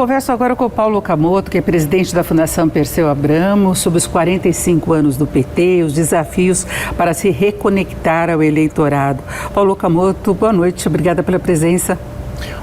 converso agora com o Paulo Okamoto, que é presidente da Fundação Perseu Abramo, sobre os 45 anos do PT, os desafios para se reconectar ao eleitorado. Paulo Okamoto, boa noite, obrigada pela presença.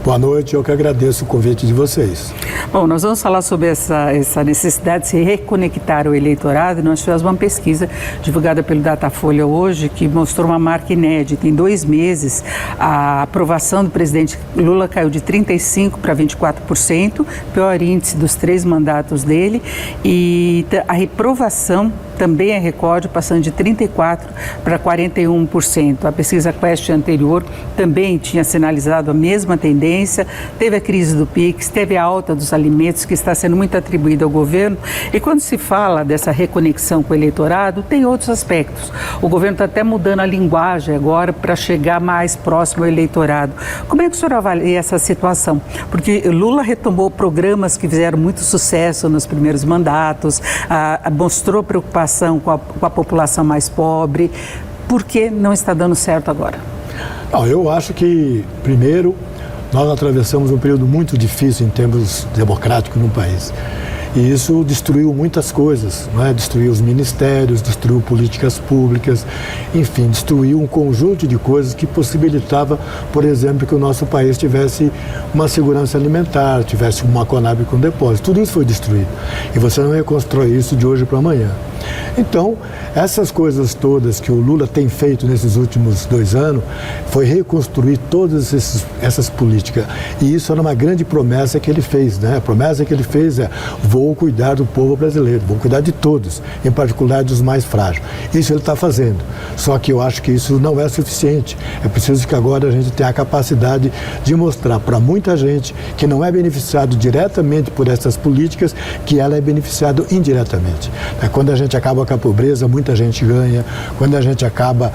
Boa noite, eu que agradeço o convite de vocês. Bom, nós vamos falar sobre essa necessidade de se reconectar ao eleitorado. Nós fizemos uma pesquisa divulgada pelo Datafolha hoje que mostrou uma marca inédita. Em 2 meses, a aprovação do presidente Lula caiu de 35% para 24%, pior índice dos 3 mandatos dele, e a reprovação também é recorde, passando de 34% para 41%. A pesquisa Quest anterior também tinha sinalizado a mesma tendência, teve a crise do PIX, teve a alta dos alimentos, que está sendo muito atribuída ao governo, e quando se fala dessa reconexão com o eleitorado, tem outros aspectos. O governo está até mudando a linguagem agora para chegar mais próximo ao eleitorado. Como é que o senhor avalia essa situação? Porque Lula retomou programas que fizeram muito sucesso nos primeiros mandatos, mostrou preocupação com a população mais pobre. Por que não está dando certo agora? Não, eu acho que, primeiro, nós atravessamos um período muito difícil em termos democráticos no país. E isso destruiu muitas coisas, não é? Destruiu os ministérios, destruiu políticas públicas, enfim, destruiu um conjunto de coisas que possibilitava, por exemplo, que o nosso país tivesse uma segurança alimentar, tivesse uma Conab com depósito. Tudo isso foi destruído. E você não reconstrói isso de hoje para amanhã. Então, essas coisas todas que o Lula tem feito nesses últimos 2 anos foi reconstruir todas essas políticas. E isso era uma grande promessa que ele fez, né? A promessa que ele fez é: vou cuidar do povo brasileiro, vou cuidar de todos, em particular dos mais frágeis. Isso ele está fazendo. Só que eu acho que isso não é suficiente. É preciso que agora a gente tenha a capacidade de mostrar para muita gente que não é beneficiado diretamente por essas políticas, que ela é beneficiada indiretamente. Quando a gente acaba com a pobreza, muita gente ganha. Quando a gente acaba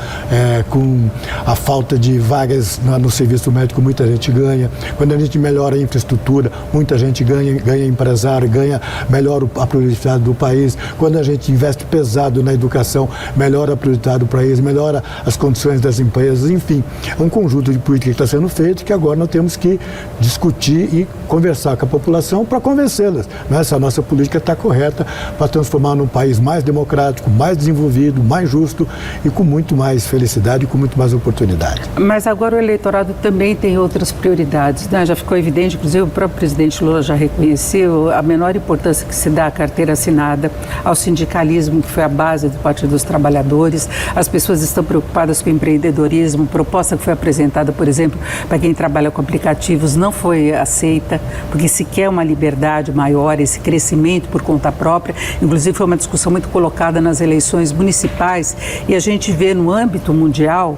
com a falta de vagas no serviço médico, muita gente ganha. Quando a gente melhora a infraestrutura, muita gente ganha empresário, ganha, melhora a produtividade do país. Quando a gente investe pesado na educação, melhora a produtividade do país, melhora as condições das empresas, enfim. É um conjunto de políticas que está sendo feito, que agora nós temos que discutir e conversar com a população para convencê-las. Essa nossa política está correta para transformar num país mais democrático, mais desenvolvido, mais justo e com muito mais felicidade e com muito mais oportunidade. Mas agora o eleitorado também tem outras prioridades, né? Já ficou evidente, inclusive o próprio presidente Lula já reconheceu a menor importância que se dá à carteira assinada, ao sindicalismo, que foi a base do Partido dos Trabalhadores. As pessoas estão preocupadas com o empreendedorismo. Proposta que foi apresentada, por exemplo, para quem trabalha com aplicativos, não foi aceita, porque se quer uma liberdade maior, esse crescimento por conta própria. Inclusive foi uma discussão muito colocada nas eleições municipais, e a gente vê no âmbito mundial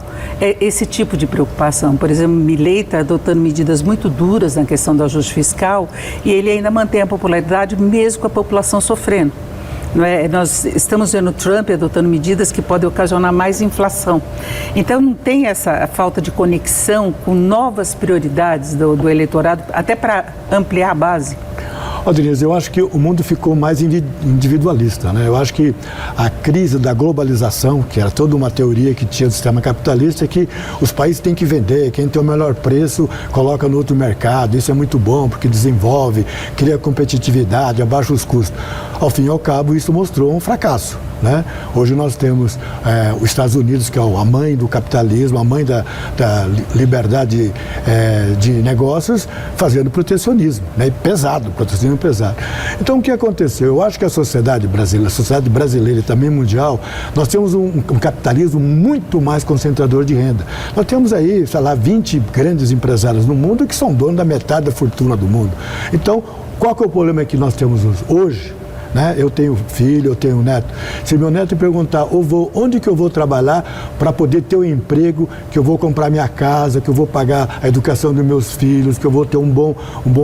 esse tipo de preocupação. Por exemplo, Milei está adotando medidas muito duras na questão do ajuste fiscal, e ele ainda mantém a popularidade mesmo com a população sofrendo. Não é? Nós estamos vendo Trump adotando medidas que podem ocasionar mais inflação. Então não tem essa falta de conexão com novas prioridades do eleitorado, até para ampliar a base. Denise, eu acho que o mundo ficou mais individualista, né? Eu acho que a crise da globalização, que era toda uma teoria que tinha do sistema capitalista, é que os países têm que vender, quem tem o melhor preço coloca no outro mercado, isso é muito bom porque desenvolve, cria competitividade, abaixa os custos. Ao fim e ao cabo, isso mostrou um fracasso, né? Hoje nós temos os Estados Unidos, que é a mãe do capitalismo, a mãe da liberdade de negócios, fazendo protecionismo, né? Protecionismo pesado. Então, o que aconteceu? Eu acho que a sociedade brasileira e também mundial, nós temos um capitalismo muito mais concentrador de renda. Nós temos aí, sei lá, 20 grandes empresários no mundo que são donos da metade da fortuna do mundo. Então, qual que é o problema que nós temos hoje? Né? Eu tenho filho, eu tenho neto. Se meu neto perguntar, onde que eu vou trabalhar para poder ter um emprego, que eu vou comprar minha casa, que eu vou pagar a educação dos meus filhos, que eu vou ter um bom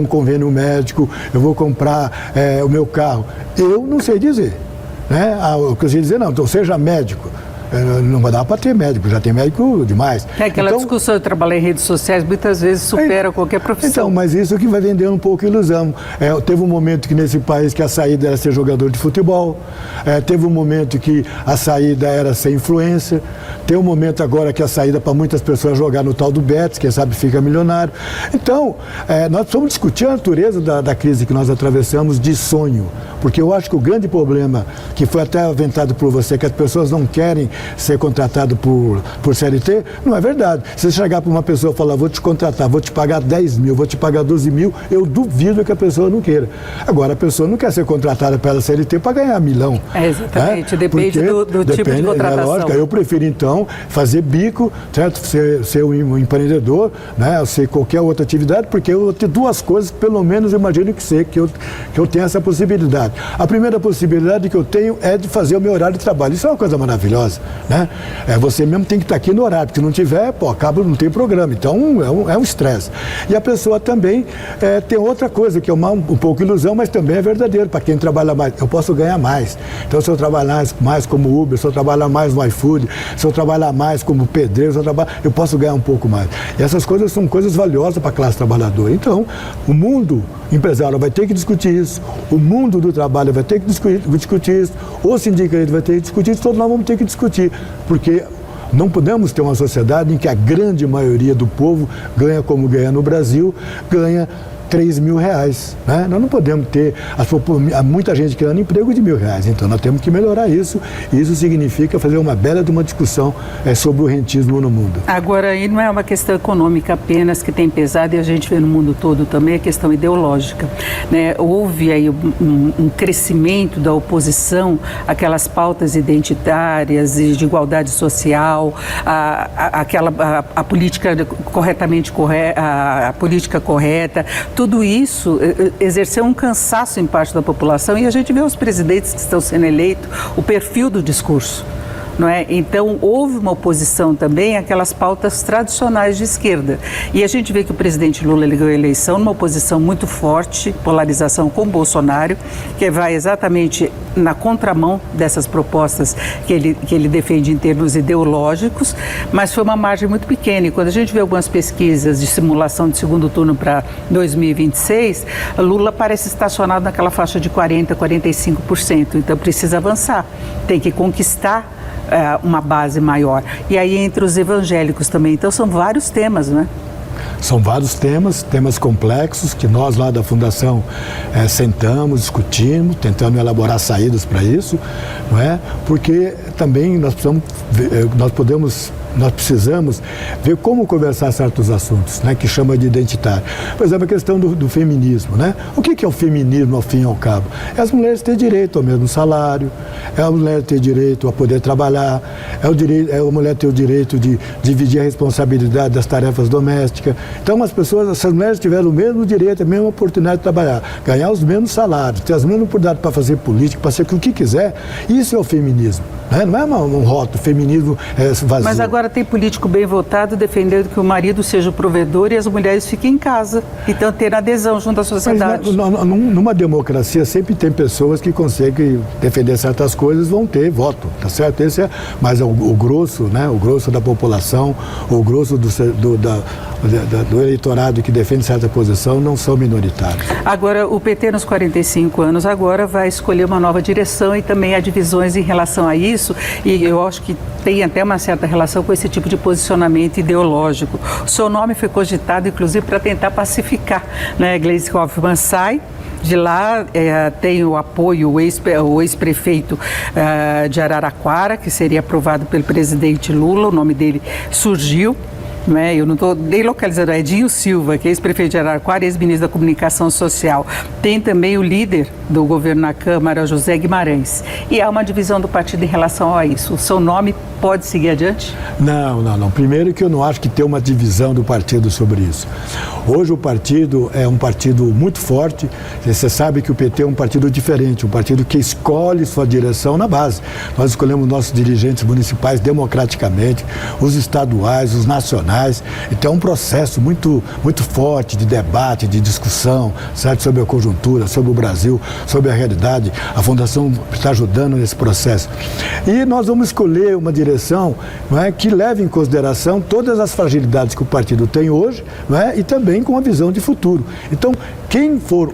convênio médico, eu vou comprar o meu carro, eu não sei dizer. Né? O que eu sei dizer, não, então seja médico. não vai dar para ter médico, já tem médico demais. Aquela discussão de trabalhar em redes sociais muitas vezes supera qualquer profissão. Então, mas isso que vai vendendo um pouco ilusão. Teve um momento que nesse país que a saída era ser jogador de futebol, teve um momento que a saída era ser influencer, tem um momento agora que a saída para muitas pessoas jogar no tal do Betis, quem sabe fica milionário. Então, nós precisamos discutir a natureza da crise que nós atravessamos de sonho, porque eu acho que o grande problema, que foi até aventado por você, que as pessoas não querem ser contratadas por CLT, não é verdade. Se você chegar para uma pessoa e falar, vou te contratar, vou te pagar 10 mil, vou te pagar 12 mil, eu duvido que a pessoa não queira. Agora, a pessoa não quer ser contratada pela CLT para ganhar milhão. Exatamente, depende do tipo de contratação. Lógico, eu prefiro então fazer bico, certo? Ser um empreendedor, né? Ser qualquer outra atividade, porque eu vou ter duas coisas, pelo menos eu imagino que eu tenho essa possibilidade. A primeira possibilidade que eu tenho é de fazer o meu horário de trabalho. Isso é uma coisa maravilhosa, né? Você mesmo tem que estar aqui no horário, porque se não tiver, acaba, não tem programa. Então, é um estresse. E a pessoa também tem outra coisa, que é um pouco ilusão, mas também é verdadeiro. Para quem trabalha mais, eu posso ganhar mais. Então, se eu trabalhar mais como Uber, se eu trabalhar mais no iFood, se eu trabalhar mais como pedreiro, eu posso ganhar um pouco mais. E essas coisas são coisas valiosas para a classe trabalhadora. Então, o mundo empresário vai ter que discutir isso, o mundo do trabalho vai ter que discutir isso, o sindicato vai ter que discutir isso, todos nós vamos ter que discutir, porque não podemos ter uma sociedade em que a grande maioria do povo ganha como ganha no Brasil, ganha 3 mil reais, né? Nós não podemos ter muita gente querendo emprego de R$1.000, então nós temos que melhorar isso, e isso significa fazer uma bela de uma discussão sobre o rentismo no mundo. Agora, aí não é uma questão econômica apenas que tem pesado, e a gente vê no mundo todo também a questão ideológica, né? Houve aí um crescimento da oposição àquelas pautas identitárias e de igualdade social, a política corretamente correta, a política correta. Tudo isso exerceu um cansaço em parte da população, e a gente vê os presidentes que estão sendo eleitos, o perfil do discurso, não é? Então, houve uma oposição também àquelas pautas tradicionais de esquerda. E a gente vê que o presidente Lula ganhou a eleição numa oposição muito forte, polarização com Bolsonaro, que vai exatamente na contramão dessas propostas que ele defende em termos ideológicos, mas foi uma margem muito pequena. E quando a gente vê algumas pesquisas de simulação de segundo turno para 2026, Lula parece estacionado naquela faixa de 40%, 45%. Então, precisa avançar, tem que conquistar uma base maior. E aí entre os evangélicos também. Então são vários temas, né? São vários temas complexos, que nós lá da Fundação sentamos, discutimos, tentando elaborar saídas para isso, não é? Porque também nós precisamos ver como conversar certos assuntos, né, que chama de identitário. Por exemplo, a questão do feminismo, né? O que é o feminismo, ao fim e ao cabo? É as mulheres terem direito ao mesmo salário, é a mulher ter direito a poder trabalhar, é a mulher ter o direito de dividir a responsabilidade das tarefas domésticas. Então, essas mulheres tiveram o mesmo direito, a mesma oportunidade de trabalhar, ganhar os mesmos salários, ter as mesmas oportunidades para fazer política, para ser o que quiser. Isso é o feminismo, né? Não é um rótulo, feminismo vazio. Mas agora tem político bem votado defendendo que o marido seja o provedor e as mulheres fiquem em casa. Então, ter adesão junto à sociedade. Mas, numa democracia, sempre tem pessoas que conseguem defender certas coisas, vão ter voto, tá certo? Mas o grosso, né? O grosso da população, o grosso do eleitorado que defende certa posição não são minoritários. Agora, o PT nos 45 anos agora vai escolher uma nova direção, e também há divisões em relação a isso, e eu acho que tem até uma certa relação com esse tipo de posicionamento ideológico. O seu nome foi cogitado, inclusive, para tentar pacificar, né? Gleisi Hoffmann sai. De lá tem o apoio, o ex-prefeito de Araraquara, que seria aprovado pelo presidente Lula, o nome dele surgiu. Não é? Eu não estou nem localizando, é Edinho Silva, que é ex-prefeito de Araraquara e ex-ministro da Comunicação Social. Tem também o líder do governo na Câmara, José Guimarães. E há uma divisão do partido em relação a isso. O seu nome pode seguir adiante? Não. Primeiro que eu não acho que tem uma divisão do partido sobre isso. Hoje o partido é um partido muito forte. Você sabe que o PT é um partido diferente, um partido que escolhe sua direção na base. Nós escolhemos nossos dirigentes municipais democraticamente, os estaduais, os nacionais. Então é um processo muito, muito forte de debate, de discussão, certo? Sobre a conjuntura, sobre o Brasil, sobre a realidade. A Fundação está ajudando nesse processo. E nós vamos escolher uma direção, não é, que leve em consideração todas as fragilidades que o partido tem hoje, não é, e também com a visão de futuro. Então, quem for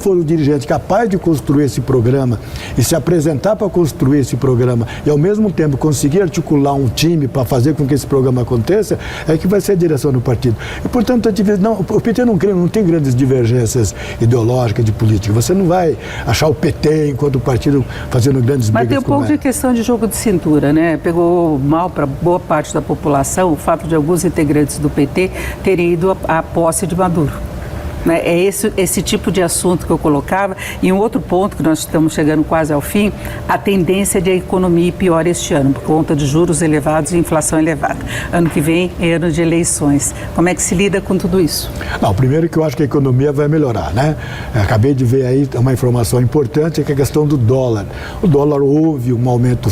o dirigente capaz de construir esse programa e se apresentar para construir esse programa e, ao mesmo tempo, conseguir articular um time para fazer com que esse programa aconteça, é que vai ser a direção do partido. E, portanto, o PT não tem grandes divergências ideológicas de política. Você não vai achar o PT enquanto partido fazendo grandes brigas. Mas tem um pouco de questão de jogo de cintura, né? Pegou mal para boa parte da população o fato de alguns integrantes do PT terem ido à posse de Maduro. É esse tipo de assunto que eu colocava. E um outro ponto, que nós estamos chegando quase ao fim, a tendência de a economia ir pior este ano, por conta de juros elevados e inflação elevada. Ano que vem é ano de eleições. Como é que se lida com tudo isso? Não, primeiro que eu acho que a economia vai melhorar, né? Acabei de ver aí uma informação importante, que é a questão do dólar. O dólar, houve um aumento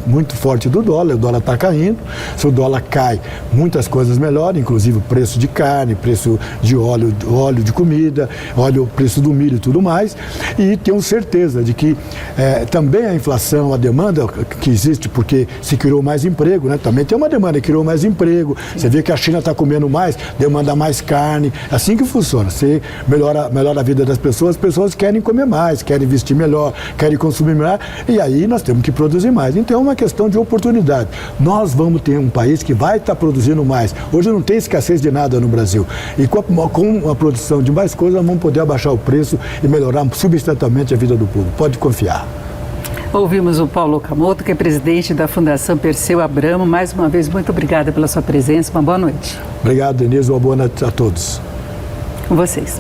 muito forte do dólar, o dólar está caindo. Se o dólar cai, muitas coisas melhoram, inclusive o preço de carne, preço de óleo de comida, olha o preço do milho e tudo mais, e tenho certeza de que também a inflação, a demanda que existe, porque se criou mais emprego, né? Também tem uma demanda que criou mais emprego. Sim. Você vê que a China está comendo mais, demanda mais carne, assim que funciona. Você melhora a vida das pessoas, as pessoas querem comer mais, querem vestir melhor, querem consumir melhor, e aí nós temos que produzir mais. Então é uma questão de oportunidade. Nós vamos ter um país que vai estar produzindo mais. Hoje não tem escassez de nada no Brasil, e com a produção de mais coisas, vamos poder abaixar o preço e melhorar substancialmente a vida do povo. Pode confiar. Ouvimos o Paulo Okamoto, que é presidente da Fundação Perseu Abramo. Mais uma vez, muito obrigada pela sua presença. Uma boa noite. Obrigado, Denise. Uma boa noite a todos. Com vocês.